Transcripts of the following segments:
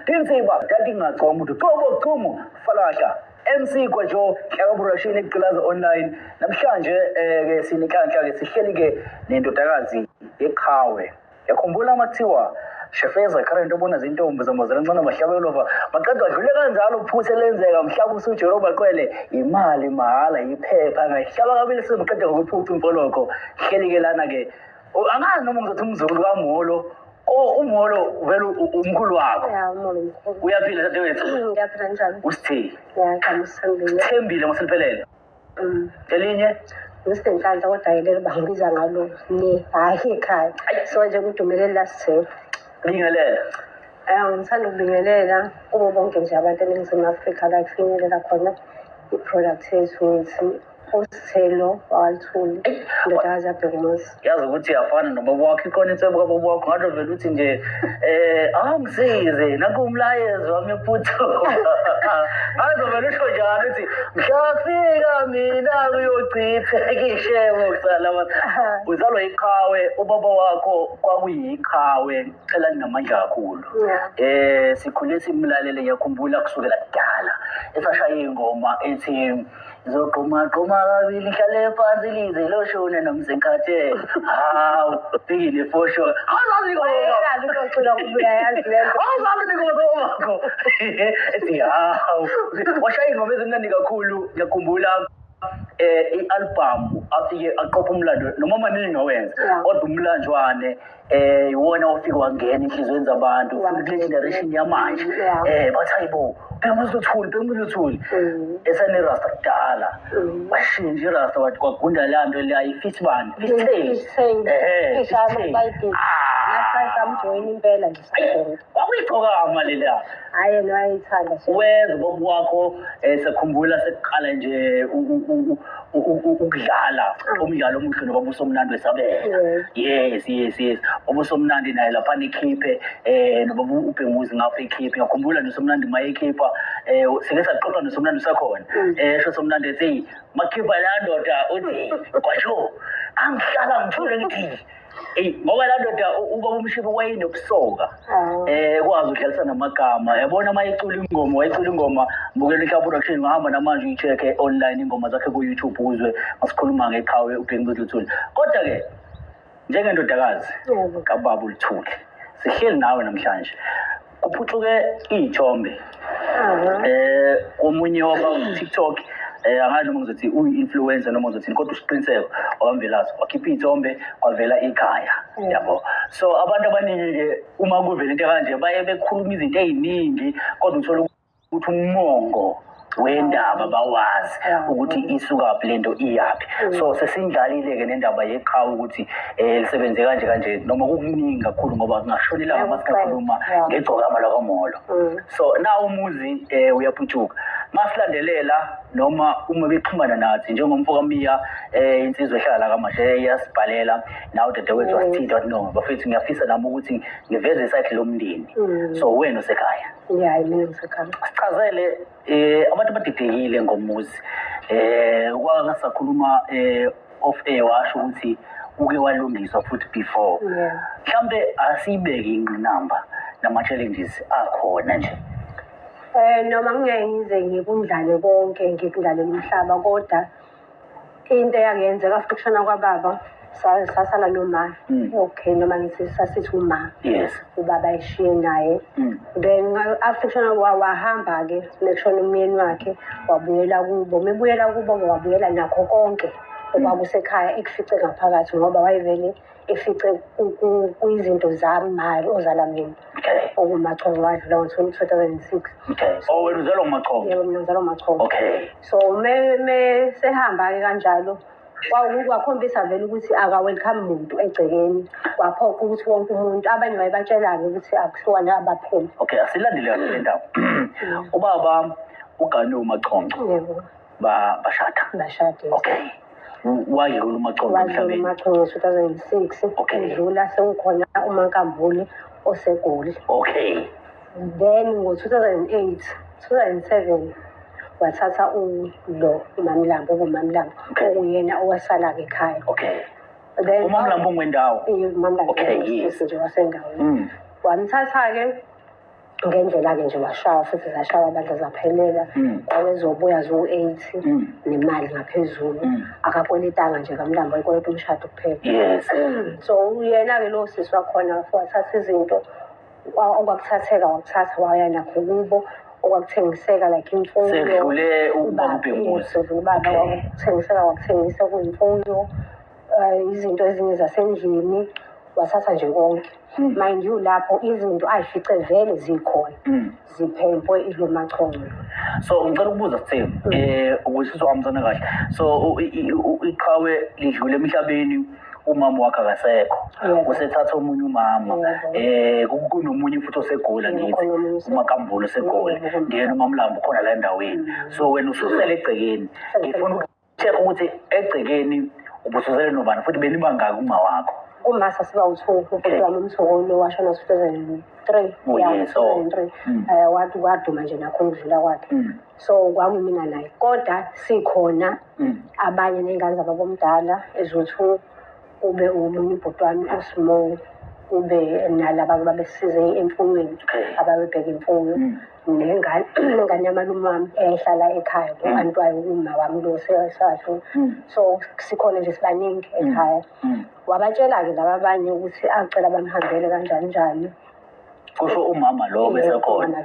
tinsiba tatingacoma ukuthi qomo falasha MC kwajo Kyaburashini Eculaza online namhlanje ke sinikhanhla ke sihleli ke nendodakazi eqhawe yakhumbula amathiwa Shefeza current ubona izintombi zamazalancane mahlabelova maqedwa adlule kanjalo uphuthe lenzeka mhlaba usujero baqwele imali mahala iphepha ngahlaba kabili simqede ngokuphutha umfoloko hleli ke lana ke angazi noma ngizothi umzukulu kaMholo umholo vele umkhulu wakho umholo mkhulu uyaphila dadewethu ngiyaphila njani usithini Thembile Thembile masiliphelele elinye Ngisenhlanhla kodwa yilelo bangibiza ngalo hayi ekhaya so nje kudumelele lasithe bingelela ngithanda ukubingelela kubo bonke nje abantu eNingizimu Afrika la kufinyelela khona i-product yethu ngithi usithelo walithuli ndodakazi yaBhekumuzi yazi ukuthi yafana nobaba wakho ikhona insebo kababa wakho ngathi vele uthi nje angisize nakumlayezo wami ephutho azovele usho njalo uthi mhlafika mina kuyochitha kishebo kusala uzalwa iqhawe ubaba wakho kwakuyiqhawe cela ninamandla kakhulu sikhule simlalele yakhumbula kusukela kudala esashaya ingoma ethi Zogquma kabili nhlale phansi lize loshone nomzenkathe hawu phile for sure azazi ngoma ucula kubuya yazi lento azazi ngoma wakho ethi hawu washaya ingoma ezimnandi kakhulu ngiyakhumbula i-album afike aqopha umlando noma maningi awenza kodwa umlanjwane iwona ofika wangena enhlizweni zabantu futhi kule generation yamanje bathi hayibo Bhekumuzi esane rasta kudala washinja irasta wathi kwagunda la nto leya i-fish band samjoyina impela nje kwakuyiphrograma leliya hayi yena wayeyithanda wenza ubaba wakho sekhumbula sekuqala nje ukudlala umdlalo omuhle nobaba uSomnandi wesabela yes ubaba uSomnandi naye lapha nekhiphe nobaba uBhekumuzi ngapha ekhiphe ngakhumbula noSomnandi mayekhipha sike saqoqa noSomnandi usakhona esho Somnandi ethi makhipha la ndoda uthi kwasho angihlala ngithule ngithi ngoba la ndoda ubaba uMshibe wayenobusoka kwazi ukudlalisa namagama yabona mayecula ingoma mbukela iHla production ngahamba namanje uyicheck online ingoma zakhe ku YouTube uzwe masikhuluma ngeqhawe uBhekumuzi Luthuli kodwa ke njengendodakazi kababa uLuthuli sihleli nawe namhlanje kuphucuke izithombe omunye waba TikTok angazi noma ngizothi uyi-influencer noma ngizothi kodwa usiqiniseko wamvelazo wakhipha izithombe kwavela ekhaya yabo so abantu abaningi ke uma kuvela into kanje baye bekhuluma izinto eziningi kodwa uthola ukuthi umongo wendaba bawazi ukuthi isukaphi lento iyapi so sesindlalile ke nendaba yeqhawe ukuthi lisebenze kanje noma kukuningi kakhulu ngoba kungashonelanga masikakhuluma ngegcokama lakaMholo so na umuzi uyaphutshuka masilandelela noma uma bexhumana nathi njengomfoka Miya insizwe ehlala la kaMashe yasibhalela nawe dadewethu wasithinta wathi no bafethu ngiyafisa nami ukuthi ngiveze isakhe lomndeni so wena usekhaya mina ngisekhaya sichazele abantu abadidekile ngomuzi kwakasakhuluma off air washo ukuthi uke walungiswa futhi before mhlambe asibeke ingqinamba nama challenges akhona nje noma ngeke ngize ngikundlale konke ngikudlale umhlaba kodwa into eyangenzeka futhi kushona kwababa sasala noma okay noma ngithi sasithi uma ubaba eshiye naye then after kushona wahamba ke nekushona umyeni wakhe wabuyela kubo mebuyela kubo wabuyela nakho konke okwakusekhaya ekufice ngaphakathi ngoba wayevele efice kuyizinto zami ozala mina okuMachongo wadlula ngo-2006 wena uzalwa nguMachongo yebo mina ngizalwa nguMachongo okay so me sehamba-ke kanjalo kwakhombisa vele ukuthi aka-welcome muntu egcekeni kwaphoqa ukuthi wonke umuntu abanye bayebatshela-ke ukuthi akuhlukane abaphuma okay asilandele le ndawo ubaba uGani uMachongo yebo bashada okay wadlula uMachongo emhlabeni uMachongo ngo-2006 udlula sekukhona uMaNkambule oseGoli okay then ngo-2007 wathatha uMamlambo okuyena owasala-ke ekhaya okay uMamlambo ongwendawo uMamlambo nje wasendaweni wamthatha-ke ngendlela-ke nje washaya futhi zashaya abandla zaphelela kwawezobuya zo-8 nemali ngaphezulu akakweletanga nje kaMlambo wayekweleta umshado kuphela. Yes. So yena-ke lo sisi wakhona wathatha izinto okwakuthatheka wakuthatha waya nakho kubo okwakuthengiseka like imfuyo sedlule ubaba uBhengusi. sedlule ubaba wakuthengiseka wakuthengisa kuyimfuyo izinto ezinye zasendlini wathatha nje konke. Mind you lapho izinto ayifice vele zikhona ziphempwe iLomacholo. So ngicela ukubuza Sithembu ukuthi sizohambisana kahle. So iqhawe lidlule emhlabeni umama wakhe akasekho. Usethatha omunye umama kunomunye futhi osegula ngithi uMakambulo segula ndiyena uMamlambo khona la endaweni. So wena ususele egcekeni ngifuna ukucheck ukuthi egcekeni ubusuzele nobani futhi benibangaki uma wakho. Umasa siba u2 futhi wami umthoko washona 2003 2003 waduma nje nakho ukudlula kwakhe. So kwakuyimina naye kodwa sikhona abanye nengane zababomdala ezo2 ube umunye ubhuti wami uSmall ube nalaba babesize emfuyweni ababebheka imfuyo nengane yamalume wami ehlala ekhaya ku-antwayo uma wami lo sesadlula. So sikhona nje sibaningi ekhaya. Wabatshela-ke laba abanye ukuthi acela bamhambele kanjani. Kusho umama lo besekhona.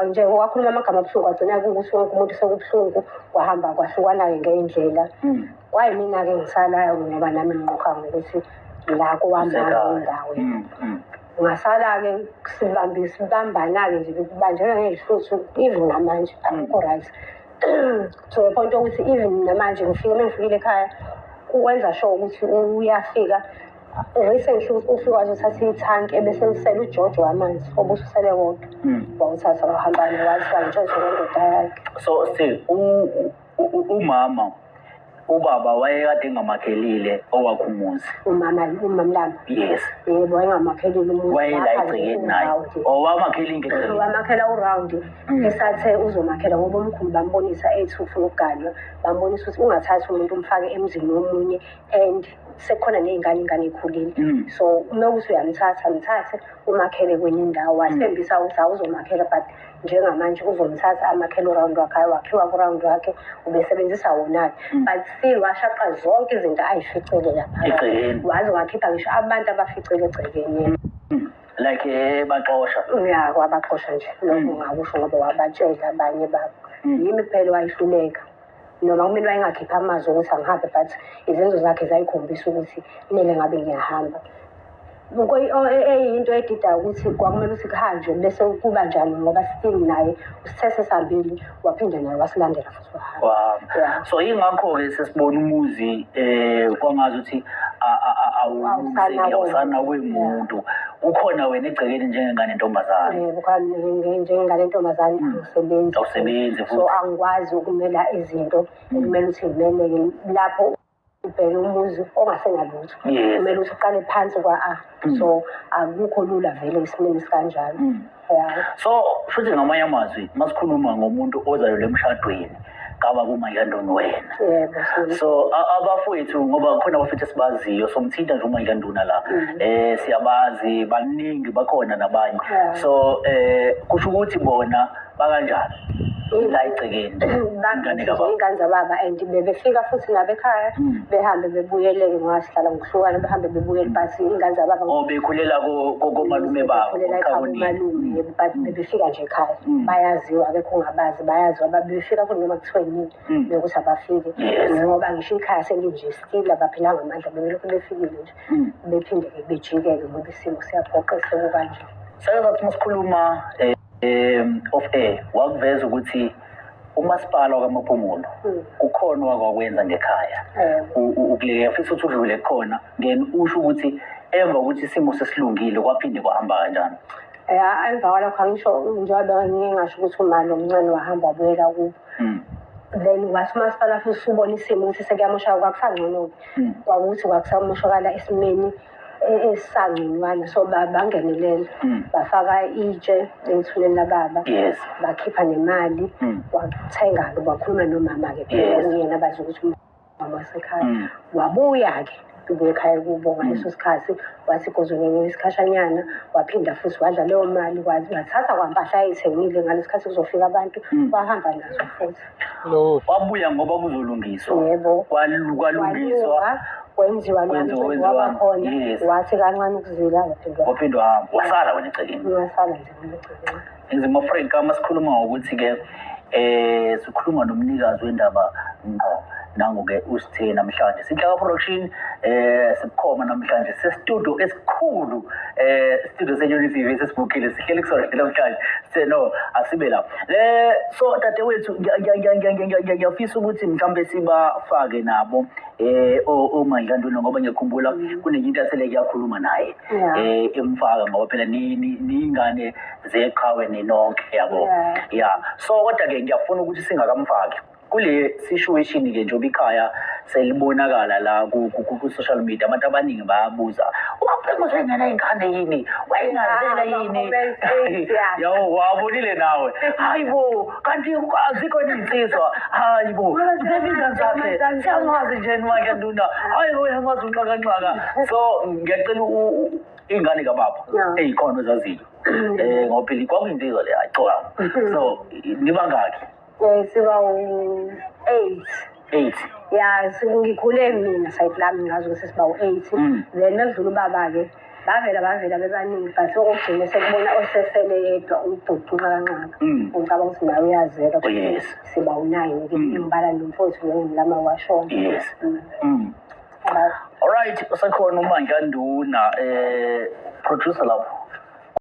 Nje wakhuluma amagama abuhlungu agcina ukuthi wonke umuntu sekubuhlungu wahamba kwahlukana-ke ngendlela. Kwayimina-ke ngisalayo ngoba nami ngiqoqa ngokuthi la kowamama indawo. Ngasala-ke sibambana-ke nje kubanjelwe ngezihluthu even namanje akukho right. To the point ukuthi even namanje ngifikile ekhaya ukwenza sure ukuthi uyafika. Recently ufika wazothatha ithanki ebese lisela uJojo wamanzi obususele wodwa wawuthatha wahamba wathi wayintshontsho ngendoda yakhe. So umama ubaba wayekade engamakhelile owakhumuzi umamlambo. Yes. Yebo wayengamakhelile umuzi wayela egcekeni naye owamakhela ingekho wamakhela uround esathe uzomakhela ngoba omkhulu bambonisa ethi ufuna ukuganwa bambonisa ukuthi ungathathi umuntu umfake emzini womunye and sekhona ingane ekhulile. So uma ukuthi uyamthatha mthathe umakhele kwenye indawo wathembisa ukuthi awuzomakhela but njengamanje uzomthatha amakhela uround wakhe wakhiwa kuround wakhe ubesebenzisa wona but still washaqa zonke izinto ayificele lapha waze wakhipha ngisho abantu abaficele egcekeni like baxosha wabaxosha nje lokho ngakusho ngoba wabatshela abanye babo yimi phela wayihluleka noma kumele wayengakhipha amazwi ukuthi angihambe but izenzo zakhe zayikhombisa ukuthi kumele ngabe ngiyahamba. Into edida ukuthi kwakumele ukuthi kuhanjwe bese kuba njani ngoba still naye usithethe sambili waphinda naye wasilandela futhi wahamba. So ingakho-ke sesibona umuzi kwangazi ukuthi awusana wemuntu ukhona wena egcekeni njengengane entombazane. Njengengane entombazane awusebenzi futhi so angikwazi ukumela izinto ekumele ukuthi ngimele lapho ubheke umuzi ongasenalutho kumele ukuthi uqale phansi kwa so akukho lula vele isimeni sikanjalo. So futhi ngamanye amazwi masikhuluma ngomuntu ozayo lemshadweni kaba kuMayilandoni wena. So abafowethu ngoba khona abafethu esibaziyo somthinta nje uMayilanduna la siyabazi baningi bakhona nabanye. So kusho ukuthi bona bakanjani la egcekeni ingane zababa and bebefika futhi nabekhaya behambe bebuyeleke ngoba sihlala ngokuhlukana behambe bebuyele but ingane zababa bekhulela komalume babo malume but bebefika nje ekhaya bayaziwa akekho ongabazi bayaziwa bebefika futhi noma kuthiwa yini bekuthi abafike ngoba ngisho ikhaya selinje still abaphilanga amandla bebelokhu befikile nje bephinde-ke bejike-ke ngoba isimo siyaphoqa sekukanje. Sake sathi masikhuluma of air wakuveza ukuthi umasipala wakaMaphumulo kukhona wakwenza ngekhaya ukuleka futhi uthi udlule khona then usho ukuthi emva ukuthi isimo sesilungile kwaphinde kwahamba kanjani. Emva kwalokho angisho njengoba ngingasho ukuthi umali omncane wahamba wabuyela kubo then wathi umasipala futhi usubona isimo ukuthi sekuyamosha kwakufangcono kwakuthi kwakusamoshakala esimeni esisangconywana so bangenelela bafaka itshe ethuneni lababa bakhipha nemali wathenga-ke wakhuluma nomama-ke phela uyena bazi ukuthi umama wasekhaya wabuya-ke sibuye ekhaya kubo ngaleso sikhathi. Wathi kozolunye isikhashanyana waphinda futhi wadla leyo mali wathatha kwampahla ayithengile ngalesi sikhathi kuzofika abantu wahamba nazo futhi. Wabuya ngoba kuzolungiswa. Yebo. Kwalungiswa. Kwenziwa wabakhona. Wathi kancane ukuzila waphindwa hamba. Wasala wena egcekeni. Wasala nje egcekeni. Ngizima Frank masikhuluma ngokuthi-ke sikhuluma nomnikazi wendaba ngqo nangu-ke usithe namhlanje Sinhlaka Production sibukhoma namhlanje sestudio esikhulu studio seUnityTV sesibukhile sihleli kusona namhlanje sithe no asibe la so dadewethu ngiyafisa ukuthi mhlambe sibafake nabo oMandla Ntuli ngoba ngiyakhumbula kunenye into asele kuyakhuluma naye emfaka ngoba phela ningane zeqhawe ninonke yabo so kodwa-ke ngiyafuna ukuthi singakamfaki kule situation ke njengoba ikhaya selibonakala la ku social media abantu abaningi bayabuza uMaphengo sengena ingane yini wayengazela yini yawo wabonile nawe hayibo kanti azikho insizwa hayibo zebingane zakhe siyangazi nje Mandla Ntuli hayibo uyamazi unqakanqaka so ngiyacela ingane kababa eyikhona ozaziyo ngoba phela kwakuyinsizwa le hayicoka so nibangaki siba 8. Ya ngikhule mina side lami ngazi ukuthi siba 8 then ekudlula ubaba-ke bavela bebaningi but okugcina sekubona osesele yedwa ubhuti unqakanqaka ngicabanga ukuthi nawe uyazeka siba u9 ngibala nomfowethu ngilama washona alright usakhona uMandla Ntuli producer lapho